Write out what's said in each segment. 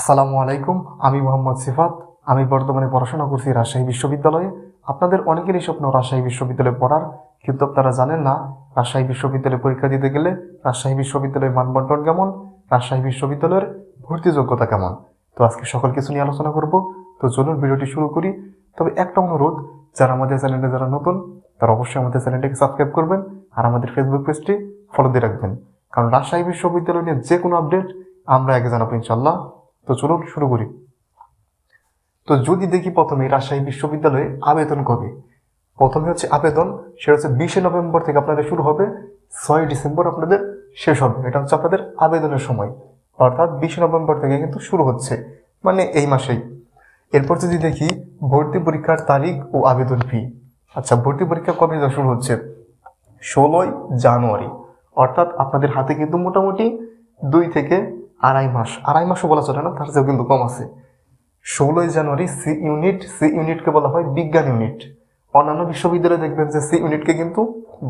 আসসালামু আলাইকুম। আমি মোহাম্মদ সিফাত। আমি বর্তমানে পড়াশোনা করছি রাজশাহী বিশ্ববিদ্যালয়ে। আপনাদের অনেকেরই স্বপ্ন রাজশাহী বিশ্ববিদ্যালয়ে পড়ার, কিন্তু আপনারা জানেন না রাজশাহী বিশ্ববিদ্যালয়ে পরীক্ষা দিতে গেলে রাজশাহী বিশ্ববিদ্যালয়ের মানবন্টন কেমন, রাজশাহী বিশ্ববিদ্যালয়ের ভর্তি যোগ্যতা কেমন। তো আজকে সকল কিছু নিয়ে আলোচনা করব। তো চলুন ভিডিওটি শুরু করি। তবে একটা অনুরোধ, যারা আমাদের চ্যানেলে যারা নতুন তারা অবশ্যই আমাদের চ্যানেলটিকে সাবস্ক্রাইব করবেন আর আমাদের ফেসবুক পেজটি ফলো দিয়ে রাখবেন, কারণ রাজশাহী বিশ্ববিদ্যালয় নিয়ে যে কোনো আপডেট আমরা আগে জানাবো ইনশাল্লাহ। তো চলুন শুরু করি। তো যদি দেখি প্রথমে রাজশাহী বিশ্ববিদ্যালয়ে আবেদন কবে, প্রথমে হচ্ছে আবেদন, সেটা হচ্ছে 20 নভেম্বর থেকে আপনাদের শুরু হবে, 6 ডিসেম্বর আপনাদের শেষ হবে। এটা হচ্ছে আপনাদের আবেদনের সময়, অর্থাৎ 20 নভেম্বর থেকে কিন্তু শুরু হচ্ছে, মানে এই মাসেই। এরপর যদি দেখি ভর্তি পরীক্ষার তারিখ ও আবেদন ফি। আচ্ছা, ভর্তি পরীক্ষা কবে শুরু হচ্ছে? 16 জানুয়ারি। অর্থাৎ আপনাদের হাতে কিন্তু মোটামুটি 2 থেকে আড়াই মাসও বলা চলে না, তার চেয়েও কিন্তু কম আছে। 16 জানুয়ারি সি ইউনিটকে বলা হয় বিজ্ঞান ইউনিট। অন্যান্য বিশ্ববিদ্যালয়ে দেখবেন যে সি ইউনিটকে কিন্তু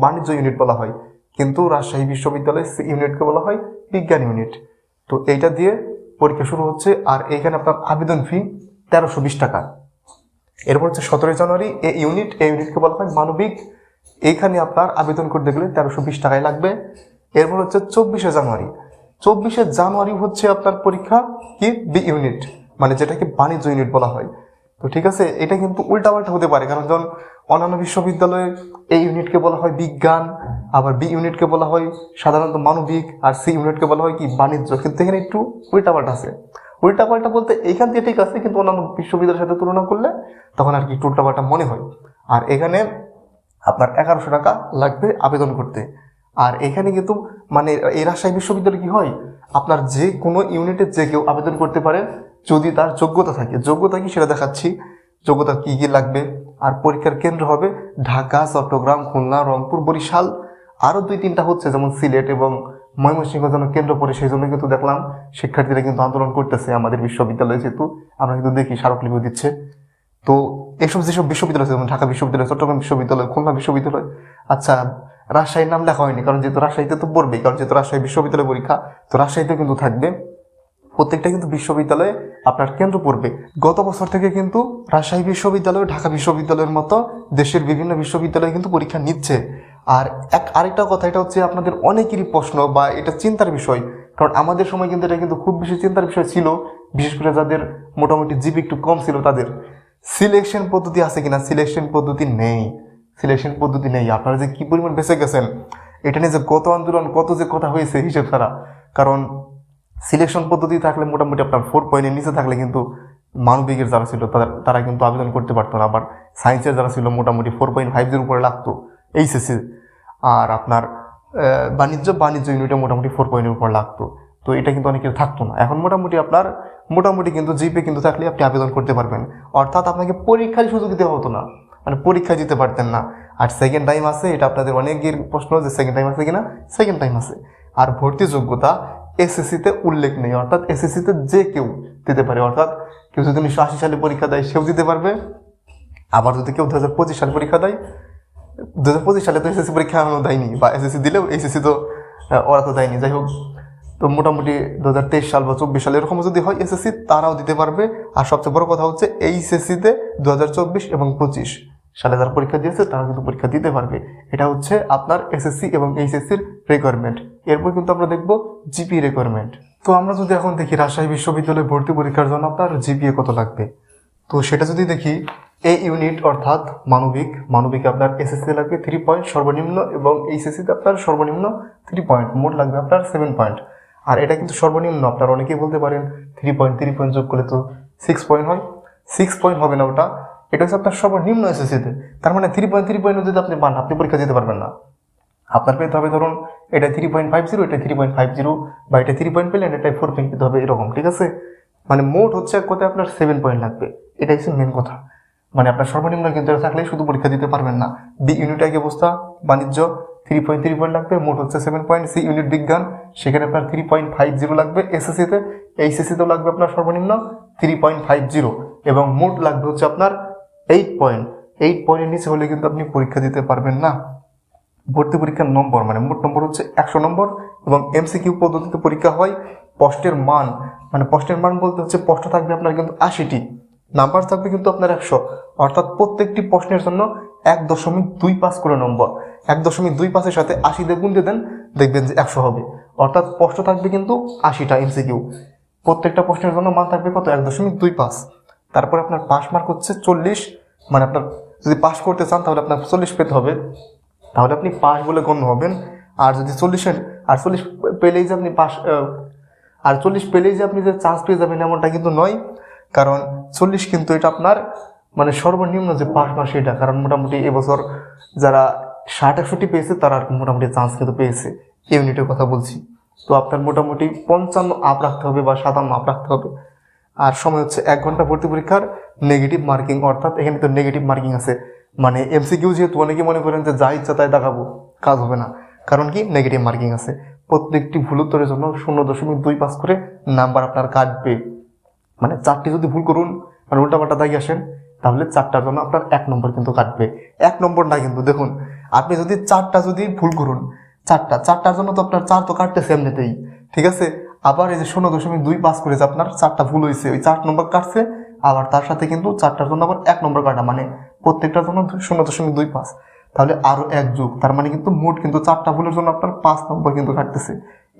বাণিজ্য ইউনিট বলা হয়, কিন্তু রাজশাহী বিশ্ববিদ্যালয়ে সি ইউনিটকে বলা হয় বিজ্ঞান ইউনিট। তো এইটা দিয়ে পরীক্ষা শুরু হচ্ছে। আর এইখানে আপনার আবেদন ফি 1320 টাকা। এরপর হচ্ছে 17 জানুয়ারি এ ইউনিটকে বলা হয় মানবিক। এইখানে আপনার আবেদন করতে গেলে 1320 টাকায় লাগবে। এরপর হচ্ছে 24শে জানুয়ারি হচ্ছে আপনার পরীক্ষা কি বি ইউনিট, মানে যেটাকে বাণিজ্য ইউনিট বলা হয়। তো ঠিক আছে, এটা কিন্তু উল্টাপাল্টা হতে পারে, কারণ যখন অন্যান্য বিশ্ববিদ্যালয়ে এই ইউনিটকে বলা হয় বিজ্ঞান, আবার বি ইউনিটকে বলা হয় সাধারণত মানবিক, আর সি ইউনিটকে বলা হয় কি বাণিজ্য, কিন্তু এখানে একটু উল্টাপাল্টা আছে। উল্টাপাল্টা বলতে এইখান দিয়ে ঠিক আছে, কিন্তু অন্যান্য বিশ্ববিদ্যালয়ের সাথে তুলনা করলে তখন আর কি একটু উল্টাপাল্টা মনে হয়। আর এখানে আপনার 1100 টাকা লাগবে আবেদন করতে। আর এখানে কিন্তু মানে এই রাজশাহী বিশ্ববিদ্যালয়ে কি হয়, আপনার যে কোনো ইউনিটে যে কেউ আবেদন করতে পারে যদি তার যোগ্যতা থাকে। যোগ্যতা কি সেটা দেখাচ্ছি, যোগ্যতা কি কি লাগবে। আর পরীক্ষার কেন্দ্র হবে ঢাকা, চট্টগ্রাম, খুলনা, রংপুর, বরিশাল, আরও 2-3টা হচ্ছে, যেমন সিলেট এবং ময়মনসিংহ যেন কেন্দ্র পড়ে, সেই জন্য কিন্তু দেখলাম শিক্ষার্থীরা কিন্তু আন্দোলন করতেছে আমাদের বিশ্ববিদ্যালয়ে, যেহেতু আমরা কিন্তু দেখি স্মারকলিপি দিচ্ছে। তো এসব যেসব বিশ্ববিদ্যালয় আছে, যেমন ঢাকা বিশ্ববিদ্যালয়, চট্টগ্রাম বিশ্ববিদ্যালয়, খুলনা বিশ্ববিদ্যালয়, আচ্ছা রাজশাহীর নাম লেখা হয়নি, কারণ যেহেতু রাজশাহীতে তো পড়বেই, কারণ যেহেতু রাজশাহী বিশ্ববিদ্যালয় পরীক্ষা, তো রাজশাহীতে কিন্তু থাকবে। প্রত্যেকটা কিন্তু বিশ্ববিদ্যালয়ে আপনার কেন্দ্র পড়বে। গত বছর থেকে কিন্তু রাজশাহী বিশ্ববিদ্যালয় ঢাকা বিশ্ববিদ্যালয়ের মতো দেশের বিভিন্ন বিশ্ববিদ্যালয়ে কিন্তু পরীক্ষা নিচ্ছে। আর আরেকটা কথা, এটা হচ্ছে আপনাদের অনেকেরই প্রশ্ন বা এটা চিন্তার বিষয়, কারণ আমাদের সময় কিন্তু এটা কিন্তু খুব বেশি চিন্তার বিষয় ছিল, বিশেষ করে যাদের মোটামুটি জিপি একটু কম ছিল তাদের। সিলেকশন পদ্ধতি আছে কিনা? সিলেকশন পদ্ধতি নেই। আপনারা যে কি পরিমাণ বেঁচে গেছেন, এটা নিয়ে যে কত আন্দোলন, কত যে কথা হয়েছে হিসেব ছাড়া। কারণ সিলেকশন পদ্ধতি থাকলে মোটামুটি আপনার 4 পয়েন্টের নিচে থাকলে কিন্তু মানবিকের যারা ছিল তারা কিন্তু আবেদন করতে পারতো না। আবার সায়েন্সের যারা ছিল মোটামুটি 4.50 উপরে লাগতো এইচএসসি। আর আপনার বাণিজ্য ইউনিটে মোটামুটি 4 পয়েন্টের উপর লাগতো। তো এটা কিন্তু অনেকের থাকতো না। এখন মোটামুটি কিন্তু জিপে কিন্তু থাকলে আপনি আবেদন করতে পারবেন। অর্থাৎ আপনাকে পরীক্ষার সুযোগ দেওয়া হতো না, মানে পরীক্ষা দিতে পারতেন না। আর সেকেন্ড টাইম আছে, এটা আপনাদের অনেকের প্রশ্ন যে সেকেন্ড টাইম আছে কিনা। সেকেন্ড টাইম আছে। আর ভর্তি যোগ্যতা এসএসসিতে উল্লেখ নেই, অর্থাৎ এসএসসিতে যে কেউ দিতে পারে। অর্থাৎ কেউ যদি 1980 সালে পরীক্ষা দেয় সেও দিতে পারবে। আবার যদি কেউ 2025 সালে পরীক্ষা দেয়, 2025 সালে তো এসএসসি পরীক্ষা এখনো দেয়নি, বা এসএসসি দিলেও এসএসসি তো ওরা তো দেয়নি, যাই হোক। তো মোটামুটি 2023 সাল বা 24 সাল এরকম যদি হয় এসএসসি, তারাও দিতে পারবে। আর সবচেয়ে বড় কথা হচ্ছে এইচএসসিতে 2024 এবং 25 সালে যারা পরীক্ষা দিয়েছে তারা কিন্তু পরীক্ষা দিতে পারবে। এটা হচ্ছে আপনার এসএসসি এবং এইচএসসির রিকোয়ারমেন্ট। এরপর কিন্তু আমরা দেখব জিপি রিকোয়ারমেন্ট। তো আমরা যদি এখন দেখি রাজশাহী বিশ্ববিদ্যালয়ে ভর্তি পরীক্ষার জন্য আপনার জিপিএ কত লাগবে, তো সেটা যদি দেখি এ ইউনিট অর্থাৎ মানবিকে আপনার এসএসসি লাগবে 3 পয়েন্ট সর্বনিম্ন, এবং এইচএসসিতে আপনার সর্বনিম্ন 3 পয়েন্ট, মোট লাগবে আপনার 7 পয়েন্ট। আর এটা কিন্তু সর্বনিম্ন। আপনার অনেকেই বলতে পারেন 3 পয়েন্ট যোগ করলে তো 6 পয়েন্ট হয়। 6 পয়েন্ট হবে না ওটা, এটা হচ্ছে আপনার সর্বনিম্ন এসএসসিতে। তার মানে 3 পয়েন্ট যদি আপনি পান, আপনি পরীক্ষা দিতে পারবেন না। আপনার পেতে হবে, ধরুন এটা 3.50, এটা 3.50, বা এটা 3 পয়েন্ট পেলেন, এটা 4 পয়েন্ট পেতে হবে, এরকম। ঠিক আছে, মানে মোট হচ্ছে এক কথায় আপনার 7 পয়েন্ট লাগবে। এটাই হচ্ছে মেন কথা। মানে আপনার সর্বনিম্ন কিন্তু থাকলে শুধু পরীক্ষা দিতে পারবেন না। বি ইউনিট এক অবস্থা, বাণিজ্য 3 পয়েন্ট লাগবে, মোট হচ্ছে 7 পয়েন্ট। সি ইউনিট বিজ্ঞান, সেখানে আপনার 3.50 লাগবে এসএসসিতে। এইচএসসিতেও লাগবে আপনার সর্বনিম্ন 3.50, এবং মোট লাগবে হচ্ছে আপনার 8 পয়েন্ট। 8 পয়েন্টের নিচে হলে কিন্তু আপনি পরীক্ষা দিতে পারবেন না। ভর্তি পরীক্ষার নম্বর, মানে মোট নম্বর হচ্ছে 100 নম্বর, এবং এমসিকিউ পদ্ধতিতে পরীক্ষা হয়। প্রশ্নের মান, মানে প্রশ্নের মান বলতে হচ্ছে প্রশ্ন থাকবে আপনার কিন্তু 80টি, নাম্বার থাকবে কিন্তু আপনার 100, অর্থাৎ প্রত্যেকটি প্রশ্নের জন্য 1.25 করে নম্বর। 1.25-এর সাথে 80 দিয়ে গুণ দিয়ে দেন, দেখবেন যে 100 হবে। অর্থাৎ প্রশ্ন থাকবে কিন্তু 80টা এমসিকিউ, প্রত্যেকটা প্রশ্নের জন্য মান থাকবে কত? 1.25। তারপরে আপনার পাস মার্ক হচ্ছে 40, মানে আপনার যদি পাস করতে চান তাহলে আপনার 40 পেতে হবে, তাহলে আপনি পাস বলে গণ্য হবেন। আর যদি 40 পেলেই যে আপনি পাস, আর 40 পেলেই যে আপনি যে চান্স পেয়ে যাবেন এমনটা কিন্তু নয়, কারণ 40 কিন্তু এটা আপনার মানে সর্বনিম্ন যে পাস মার্ক সেটা, কারণ মোটামুটি এবছর যারা 60-61 পেয়েছে তারা আর কি মোটামুটি চান্স কিন্তু পেয়েছে, ইউনিটের কথা বলছি। তো আপনার মোটামুটি 55 আপ রাখতে হবে বা 57 আপ রাখতে হবে। আর সময় হচ্ছে 1 ঘন্টা ভর্তি পরীক্ষার নেগেটিভ মার্কিং, অর্থাৎ এখানে তো নেগেটিভ মার্কিং আছে, মানে এমসিকিউ যেহেতু অনেকে মনে করেন যে যা ইচ্ছা তাই দেখাবো, কাজ হবে না, কারণ কি নেগেটিভ মার্কিং আছে। প্রত্যেকটি ভুল উত্তরের জন্য 0.25 করে নাম্বার আপনার কাটবে। মানে 4টি যদি ভুল করুন, মানে উল্টাপাল্টা দাগি আসেন, তাহলে 4টার জন্য আপনার 1 নম্বর কিন্তু কাটবে। 1 নম্বর না কিন্তু, দেখুন আপনি যদি 4টা যদি ভুল করুন, 4টার জন্য তো আপনার 4 তো কাটতেছে এমনিতেই, ঠিক আছে। আবার এই যে 0.25 করে যে আপনার 4টা ভুল হয়েছে, ওই 4 নম্বর কাটছে, আবার তার সাথে কিন্তু 4টার জন্য আবার 1 নম্বর কাটা, মানে প্রত্যেকটার জন্য 0.25, তাহলে আরো 1 যোগ, তার মানে কিন্তু মোট কিন্তু 4টা ভুলের জন্য আপনার 5 নম্বর কিন্তু কাটতেছে।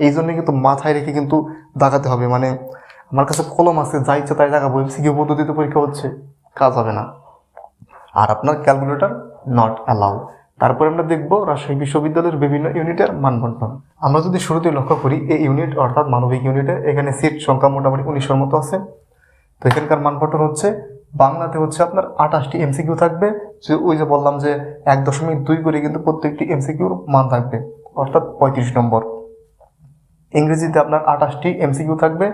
এই জন্য কিন্তু মাথায় রেখে কিন্তু দাগাতে হবে, মানে আমার কাছে কলম আছে, যা ইচ্ছা তাই দেখাবো, এমসিকিউ পদ্ধতিতে পরীক্ষা হচ্ছে, কাজ হবে না। আর আপনার ক্যালকুলেটর নট অ্যালাউ। তারপরে আমরা দেখবো রাজশাহী বিশ্ববিদ্যালয়ের বিভিন্ন ইউনিটের মান বন্টন। আমরা যদি শুরুতে লক্ষ্য করি, এই ইউনিট অর্থাৎ মানবিক ইউনিটে এখানে সিট সংখ্যা মোটামুটি 1900 মতো আছে। তো এখানকার মান বন্টন হচ্ছে, বাংলাতে হচ্ছে আপনার 28টি এমসিকিউ থাকবে, ওই যে বললাম যে 1.2 করে কিন্তু প্রত্যেকটি এমসিকিউর মান থাকবে, অর্থাৎ 35 নম্বর। ইংরেজিতে আপনার 28টি এমসিকিউ থাকবে,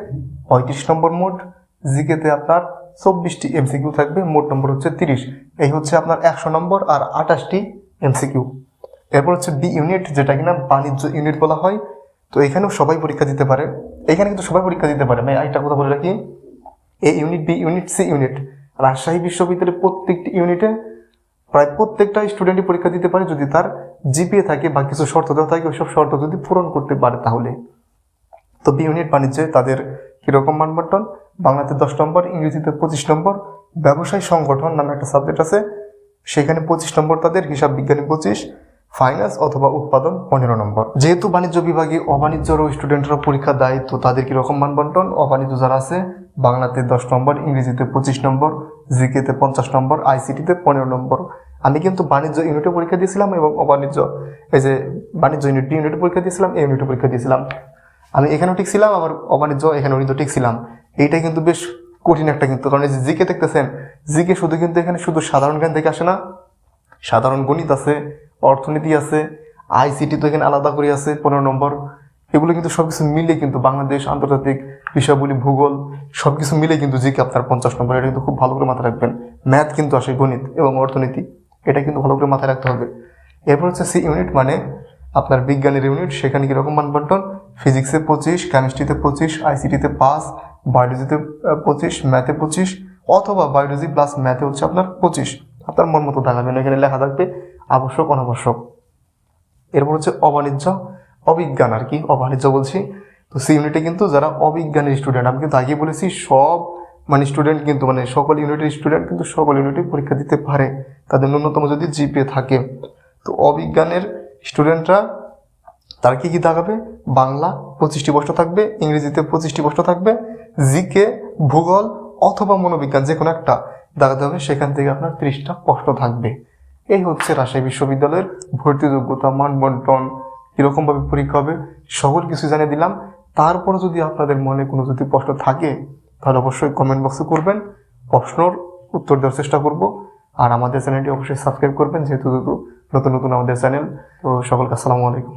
35 নম্বর মোট। জিকেতে আপনার 24টি এমসিকিউ থাকবে, মোট নম্বর হচ্ছে 30। এই হচ্ছে আপনার 100 নম্বর আর 28টি এমসিকিউ। এরপর হচ্ছে বি ইউনিট, যেটা কিনা বাণিজ্য ইউনিট বলা হয়। তো এখানেও সবাই পরীক্ষা দিতে পারে, এখানে কিন্তু সবাই পরীক্ষা দিতে পারে। আমি একটা কথা বলে রাখি, A unit, B unit, C unit, Rajshahi বিশ্ববিদ্যালয়ের প্রত্যেকটি ইউনিটে প্রায় প্রত্যেকটা স্টুডেন্টই পরীক্ষা দিতে পারে, যদি তার জিপিএ থাকে বা কিছু শর্ত দেওয়া থাকে, ওইসব শর্ত যদি পূরণ করতে পারে তাহলে। তো বি ইউনিট বাণিজ্যে তাদের কিরকম মান বন্টন, বাংলাতে 10 নম্বর, ইংরেজিতে 25 নম্বর, ব্যবসায় সংগঠন নামে একটা সাবজেক্ট আছে, সেখানে 25 নম্বর তাদের, হিসাব বিজ্ঞানী 25, ফাইন্যান্স অথবা উৎপাদন 15 নম্বর। যেহেতু বাণিজ্য বিভাগে অবাণিজ্যরও স্টুডেন্টরা পরীক্ষা দেয়, তো তাদের কিরকম মান বন্টন, অবাণিজ্য যারা আছে বাংলাতে 10 নম্বর, ইংরেজিতে 25 নম্বর, জিকেতে 50 নম্বর, আইসিটিতে 15 নম্বর। আমি কিন্তু বাণিজ্য ইউনিটে পরীক্ষা দিয়েছিলাম এবং অবাণিজ্য, এই যে বাণিজ্য ইউনিট বি ইউনিটে পরীক্ষা দিয়েছিলাম, এই ইউনিটে পরীক্ষা দিয়েছিলাম। আমি এখানেও ঠিক ছিলাম, আবার অবাণিজ্য এখানেও কিন্তু ঠিক ছিলাম। এইটা কিন্তু বেশ কঠিন একটা, কিন্তু কারণ এই যে জিকে দেখতেছেন, জিকে শুধু কিন্তু এখানে শুধু সাধারণ জ্ঞান থেকে আসে না, সাধারণ গণিত আছে, অর্থনীতি আছে, আইসিটি তো এখানে আলাদা করে আছে 15 নম্বর। এগুলো কিন্তু সবকিছু মিলে কিন্তু বাংলাদেশ, আন্তর্জাতিক বিষয়গুলি, ভূগোল সবকিছু মিলে কিন্তু জিকে আপনার 50 নম্বর। এটা কিন্তু খুব ভালো করে মাথায় রাখবেন। ম্যাথ কিন্তু আসে, গণিত এবং অর্থনীতি, এটা কিন্তু ভালো করে মাথায় রাখতে হবে। এরপর হচ্ছে সি ইউনিট, মানে আপনার বিজ্ঞানের ইউনিট, সেখানে কিরকম মান বন্টন, ফিজিক্সে 25, কেমিস্ট্রিতে 25, আইসিটিতে 5, বায়োলজিতে 25, ম্যাথে 25, অথবা বায়োলজি প্লাস ম্যাথে হচ্ছে আপনার 25। আপনার মন মতো দেখাবেন, এখানে লেখা থাকবে আবশ্যক অনাবশ্যক। এরপর হচ্ছে অবাণিজ্য, অবিজ্ঞান আর কি, অবাণিজ্য বলছি। তো সি ইউনিটে কিন্তু যারা অবিজ্ঞানের স্টুডেন্ট, আমি কিন্তু আগে বলেছি সব মানে স্টুডেন্ট কিন্তু, মানে সকল ইউনিটের স্টুডেন্ট কিন্তু সকল ইউনিটে পরীক্ষা দিতে পারে, তাদের ন্যূনতম যদি জিপিএ থাকে। তো অবিজ্ঞানের স্টুডেন্টরা তার কি কি দেখাবে, বাংলা 25টি প্রশ্ন থাকবে, ইংরেজিতে 25টি প্রশ্ন থাকবে, জিকে, ভূগোল অথবা মনোবিজ্ঞান যে কোনো একটা দেখাতে হবে, সেখান থেকে আপনার 30টা প্রশ্ন থাকবে। এই হচ্ছে রাজশাহী বিশ্ববিদ্যালয়ের ভর্তি যোগ্যতা, মান বন্টন, কীরকমভাবে পরীক্ষা হবে, সকল কিছু জানিয়ে দিলাম। তারপরে যদি আপনাদের মনে কোনো যদি প্রশ্ন থাকে তাহলে অবশ্যই কমেন্ট বক্সে করবেন, প্রশ্নর উত্তর দেওয়ার চেষ্টা করব। আর আমাদের চ্যানেলটি অবশ্যই সাবস্ক্রাইব করবেন, যেহেতু নতুন নতুন আমাদের চ্যানেল। তো সকলকে আসসালামু আলাইকুম।